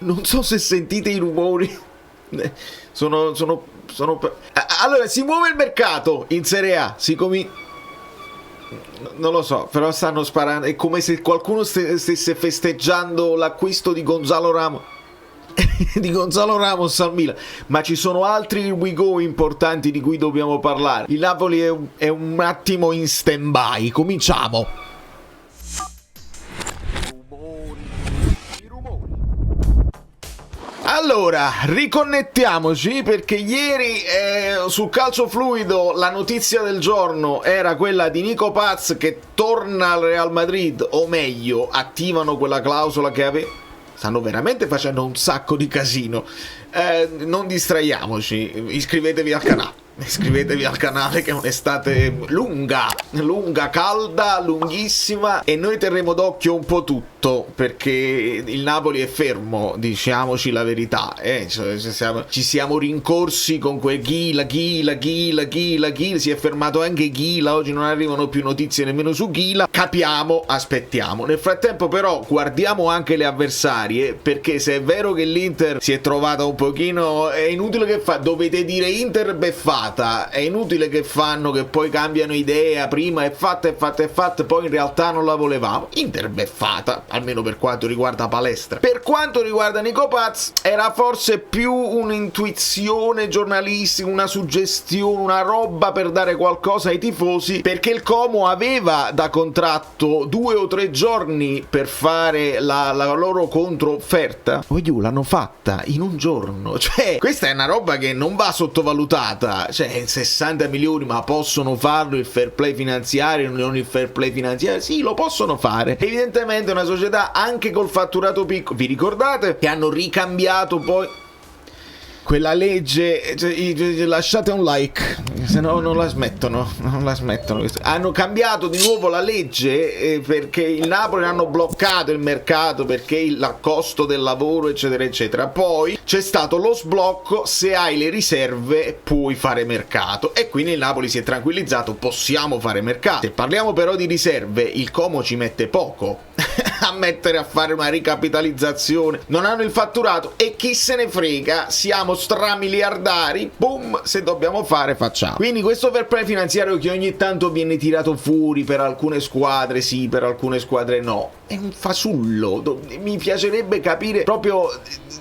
Non so se sentite i rumori. Sono... Allora, si muove il mercato in Serie A. Non lo so, però stanno sparando. È come se qualcuno stesse festeggiando l'acquisto di Gonzalo Ramos. Di Gonzalo Ramos al Milan. Ma ci sono altri here we go importanti di cui dobbiamo parlare. Il Napoli è un attimo in stand by. Cominciamo. Allora, riconnettiamoci perché ieri sul calcio fluido la notizia del giorno era quella di Nico Paz che torna al Real Madrid, o meglio, attivano quella clausola che aveva. Stanno veramente facendo un sacco di casino. Non distraiamoci, iscrivetevi al canale. Iscrivetevi al canale che è un'estate lunga, calda, lunghissima, e noi terremo d'occhio un po' tutto perché il Napoli è fermo, diciamoci la verità. Ci siamo rincorsi con quel Ghila, si è fermato anche Ghila, oggi non arrivano più notizie nemmeno su Ghila. Capiamo, aspettiamo. Nel frattempo però guardiamo anche le avversarie, perché se è vero che l'Inter si è trovata un pochino, è inutile che dovete dire Inter beffata. È inutile che fanno che poi cambiano idea, prima è fatta, poi in realtà non la volevamo. Inter beffata, almeno per quanto riguarda palestra. Per quanto riguarda Nico Paz, era forse più un'intuizione giornalistica, una suggestione, una roba per dare qualcosa ai tifosi, perché il Como aveva da contratto 2 o 3 giorni per fare la loro controofferta. L'hanno fatta in un giorno. Cioè, questa è una roba che non va sottovalutata. Cioè, 60 milioni, ma possono farlo il fair play finanziario, non il fair play finanziario? Sì, lo possono fare. Evidentemente una società anche col fatturato piccolo. Vi ricordate che hanno ricambiato poi quella legge? Lasciate un like, se no non la smettono. Hanno cambiato di nuovo la legge perché il Napoli hanno bloccato il mercato perché il costo del lavoro eccetera eccetera. Poi c'è stato lo sblocco, se hai le riserve puoi fare mercato, e quindi il Napoli si è tranquillizzato, possiamo fare mercato. Se parliamo però di riserve, il Como ci mette poco a fare una ricapitalizzazione, non hanno il fatturato e chi se ne frega, siamo stramiliardari, boom, se dobbiamo fare facciamo. Quindi questo fair play finanziario che ogni tanto viene tirato fuori, per alcune squadre sì, per alcune squadre no, è un fasullo. Mi piacerebbe capire proprio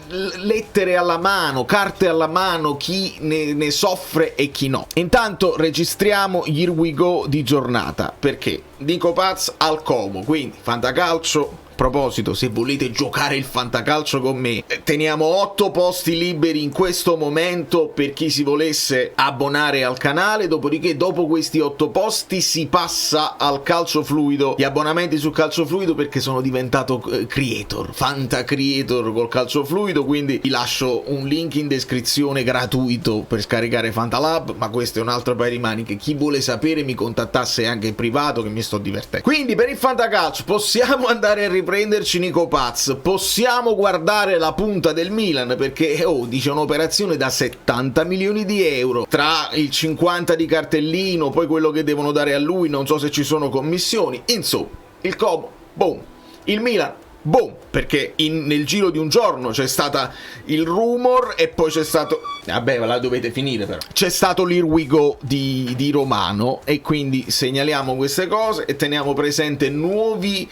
lettere alla mano, carte alla mano, chi ne soffre e chi no. Intanto registriamo gli here we go di giornata, perché Nico Paz al Como, quindi fantacalcio. A proposito, se volete giocare il fantacalcio con me, teniamo 8 posti liberi in questo momento per chi si volesse abbonare al canale. Dopodiché, dopo questi 8 posti si passa al calcio fluido, gli abbonamenti sul calcio fluido, perché sono diventato creator, fanta creator col calcio fluido. Quindi vi lascio un link in descrizione gratuito per scaricare Fantalab, ma questo è un altro paio di maniche. Chi vuole sapere mi contattasse anche in privato, che mi sto divertendo. Quindi per il fantacalcio possiamo andare a prenderci Nico Paz, possiamo guardare la punta del Milan, perché dice un'operazione da 70 milioni di euro, tra il 50 di cartellino, poi quello che devono dare a lui, non so se ci sono commissioni, insomma, il Como, boom, il Milan, boom, perché nel giro di un giorno c'è stata il rumor e poi c'è stato, vabbè, la dovete finire però, c'è stato l'here we go di Romano, e quindi segnaliamo queste cose e teniamo presente nuovi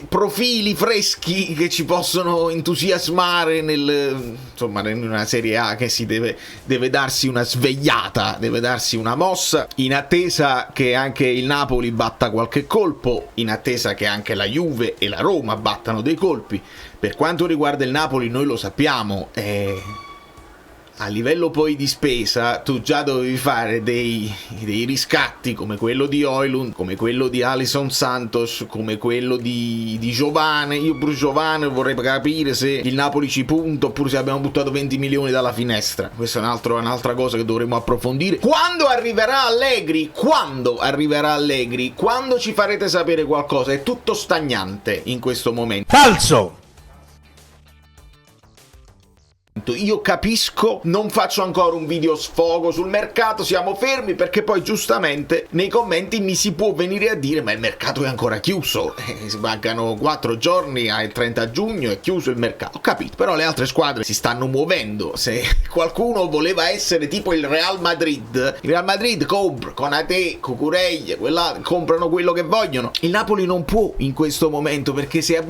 profili freschi che ci possono entusiasmare insomma, in una Serie A che si deve darsi una svegliata, deve darsi una mossa, in attesa che anche il Napoli batta qualche colpo, in attesa che anche la Juve e la Roma battano dei colpi. Per quanto riguarda il Napoli, noi lo sappiamo, a livello poi di spesa tu già dovevi fare dei riscatti come quello di Højlund, come quello di Alisson Santos, come quello di Giovane. Io pure Giovane vorrei capire se il Napoli ci punta oppure se abbiamo buttato 20 milioni dalla finestra. Questa è un'altra cosa che dovremo approfondire quando arriverà Allegri, quando ci farete sapere qualcosa. È tutto stagnante in questo momento. Falso! tanto. Io capisco, non faccio ancora un video sfogo sul mercato, siamo fermi, perché poi giustamente nei commenti mi si può venire a dire ma il mercato è ancora chiuso, mancano 4 giorni al 30 giugno, è chiuso il mercato. Ho capito, però le altre squadre si stanno muovendo. Se qualcuno voleva essere tipo il Real Madrid compra Konaté, Cucurella, quella comprano quello che vogliono. Il Napoli non può in questo momento, perché se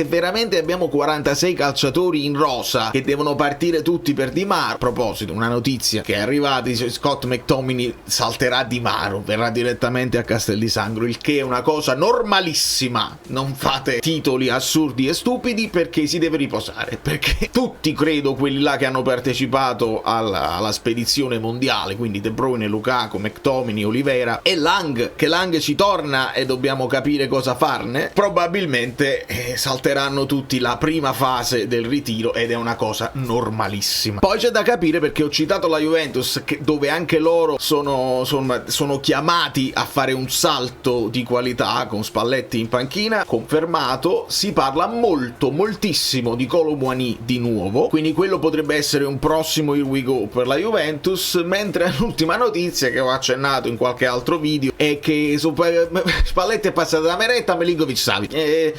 veramente abbiamo 46 calciatori in rosa che devono partire tutti per Di Maro. A proposito, una notizia che è arrivata, dice Scott McTominay salterà Di Maro, verrà direttamente a Castel di Sangro, il che è una cosa normalissima. Non fate titoli assurdi e stupidi, perché si deve riposare, perché tutti, credo, quelli là che hanno partecipato alla spedizione mondiale, quindi De Bruyne, Lukaku, McTominay, Olivera e Lang, che Lang ci torna e dobbiamo capire cosa farne, probabilmente salteranno tutti la prima fase del ritiro, ed è una cosa normalissima. Poi c'è da capire, perché ho citato la Juventus, dove anche loro sono chiamati a fare un salto di qualità con Spalletti in panchina, confermato. Si parla moltissimo di Kolo Muani di nuovo, quindi quello potrebbe essere un prossimo here we go per la Juventus. Mentre l'ultima notizia che ho accennato in qualche altro video è che Spalletti è passato da Meretta a Milinkovic-Savic.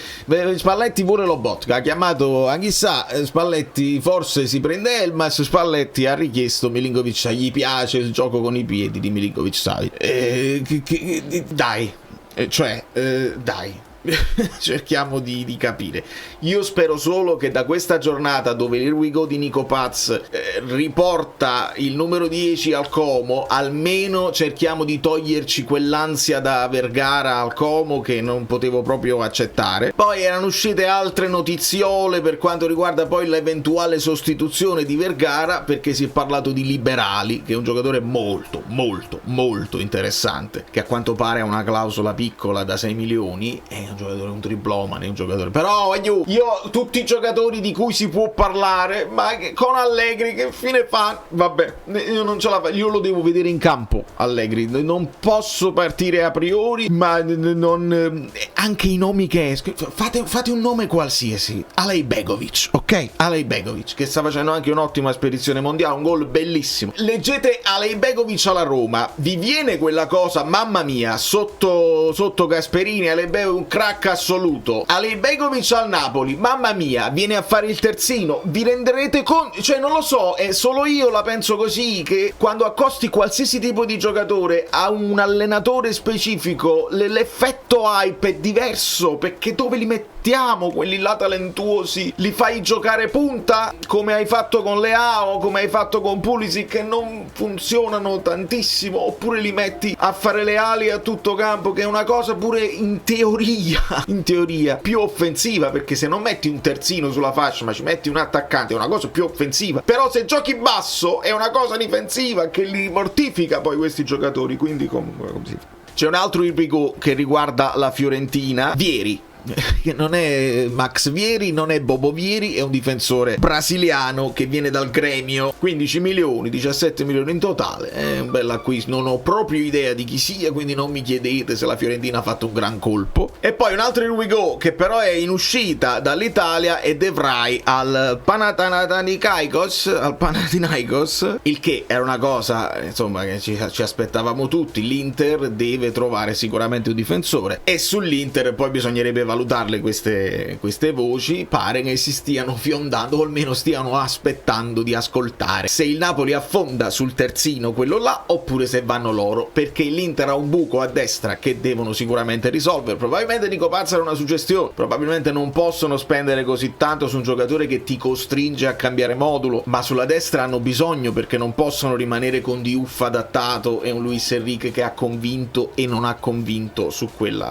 Spalletti pure Lobotka ha chiamato Anghissà, Spalletti forse si prende Elmas, Spalletti ha richiesto Milinkovic, gli piace il gioco con i piedi di Milinkovic-Savic. Dai, cerchiamo di capire. Io spero solo che da questa giornata, dove l'Here We Go di Nico Paz riporta il numero 10 al Como, almeno cerchiamo di toglierci quell'ansia da Vergara al Como che non potevo proprio accettare. Poi erano uscite altre notiziole per quanto riguarda poi l'eventuale sostituzione di Vergara, perché si è parlato di Liberali, che è un giocatore molto interessante, che a quanto pare ha una clausola piccola da 6 milioni. È un giocatore, un triplomane, un giocatore. Però io tutti i giocatori di cui si può parlare, ma con Allegri che fine fa? Vabbè, io non ce la faccio, io lo devo vedere in campo Allegri, non posso partire a priori, ma non anche i nomi che escono, fate un nome qualsiasi. Alej Begovic, ok? Alej Begovic, che sta facendo anche un'ottima spedizione mondiale, un gol bellissimo. Leggete Alej Begovic alla Roma, vi viene quella cosa, mamma mia, sotto Gasperini, Alej Begovic un crack assoluto. Alej Begovic al Napoli, mamma mia, viene a fare il terzino, vi renderete conto? Cioè, non lo so, è solo io la penso così, che quando accosti qualsiasi tipo di giocatore a un allenatore specifico, l'effetto hype è diverso, perché dove li mettiamo quelli là talentuosi? Li fai giocare punta, come hai fatto con Leao, come hai fatto con Pulisic, che non funzionano tantissimo, oppure li metti a fare le ali a tutto campo, che è una cosa pure in teoria più offensiva, perché se non metti un terzino sulla fascia ma ci metti un attaccante è una cosa più offensiva. Però se giochi basso è una cosa difensiva che li mortifica poi questi giocatori, quindi così. C'è un altro irrigo che riguarda la Fiorentina, Vieri, che non è Max Vieri, non è Bobo Vieri, è un difensore brasiliano che viene dal Gremio, 15 milioni, 17 milioni in totale, è un bel acquisto, non ho proprio idea di chi sia, quindi non mi chiedete se la Fiorentina ha fatto un gran colpo. E poi un altro Here We Go che però è in uscita dall'Italia è De Vrij al Panathinaikos, il che era una cosa insomma che ci aspettavamo tutti. L'Inter deve trovare sicuramente un difensore, e sull'Inter poi bisognerebbe valutarle queste voci. Pare che si stiano fiondando, o almeno stiano aspettando di ascoltare se il Napoli affonda sul terzino, quello là, oppure se vanno loro, perché l'Inter ha un buco a destra che devono sicuramente risolvere. Probabilmente Nico Paz era una suggestione, probabilmente non possono spendere così tanto su un giocatore che ti costringe a cambiare modulo, ma sulla destra hanno bisogno, perché non possono rimanere con Diouf adattato e un Luis Enrique che ha convinto e non ha convinto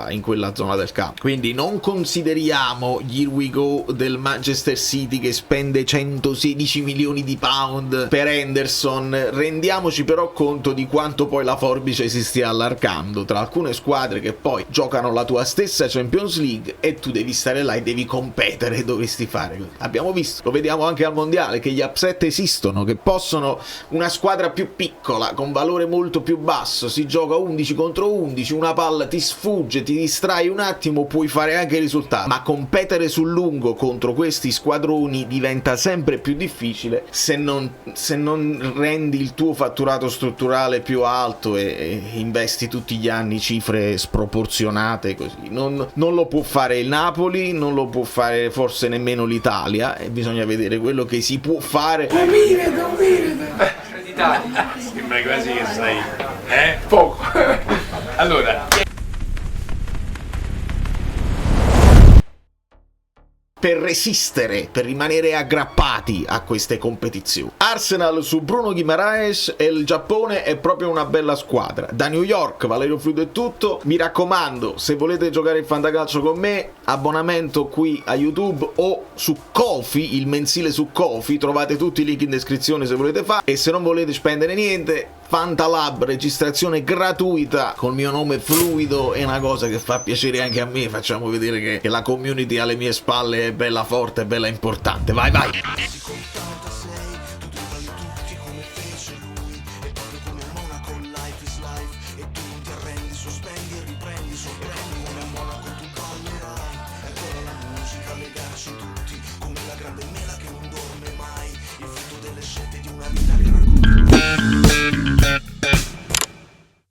in quella zona del campo. Quindi non consideriamo gli Here We Go del Manchester City che spende 116 milioni di pound per Henderson. Rendiamoci però conto di quanto poi la forbice si stia allargando tra alcune squadre che poi giocano la tua stessa Champions League e tu devi stare là e devi competere, dovresti fare così. Abbiamo visto, lo vediamo anche al mondiale, che gli upset esistono, che possono, una squadra più piccola con valore molto più basso, si gioca 11 contro 11, una palla ti sfugge, ti distrai un attimo, puoi fare anche il risultato, ma competere sul lungo contro questi squadroni diventa sempre più difficile se non rendi il tuo fatturato strutturale più alto e investi tutti gli anni cifre sproporzionate così. Non lo può fare il Napoli, non lo può fare forse nemmeno l'Italia, e bisogna vedere quello che si può fare. Sembra quasi che sai, poco. Allora, per resistere, per rimanere aggrappati a queste competizioni. Arsenal su Bruno Guimaraes e il Giappone è proprio una bella squadra. Da New York, Valerio Fluido è tutto. Mi raccomando, se volete giocare il fantacalcio con me, abbonamento qui a YouTube o su Ko-fi, il mensile su Ko-fi, trovate tutti i link in descrizione se volete fare. E se non volete spendere niente, Fantalab, registrazione gratuita col mio nome Fluido, è una cosa che fa piacere anche a me. Facciamo vedere che la community alle mie spalle è bella forte, è bella importante. Vai!